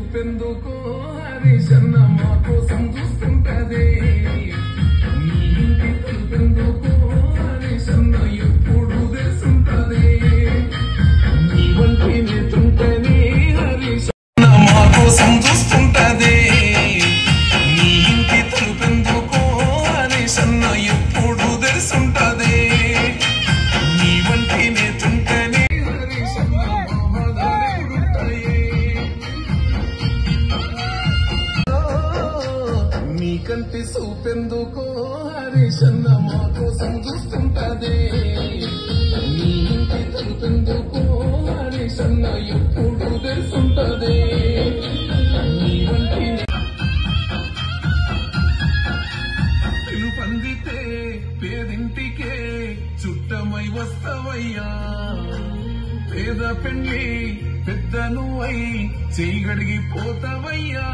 చూపెందుకో హరీశన్న మా కోసం చూస్తుంటదే నీ ఇంటి తలుపెందుకో హరీశన్న ఎప్పుడు తెలుసుంటదే నీ వంటి నేతుంటేనే హరీశన్న మా కోసం చూస్తుంటదే నీ ఇంటి తలుపెందుకో హరీశన్న ఎప్పుడు తెలుసుంటదే నీ వంటి నేతుంటేనే కంటి చూపెందుకో హరీశన్న మా కోసం చూస్తుంటదే నీ ఇంటి తలుపెందుకో హరీశన్న ఎప్పుడు తెలుసుంటదే నీ వంటి పిలుపందితే పేదింటికే చుట్టమై వస్తవయ్యా పేద పెళ్ళి పెద్ద నువ్వై చేయగడిగిపోతావయ్యా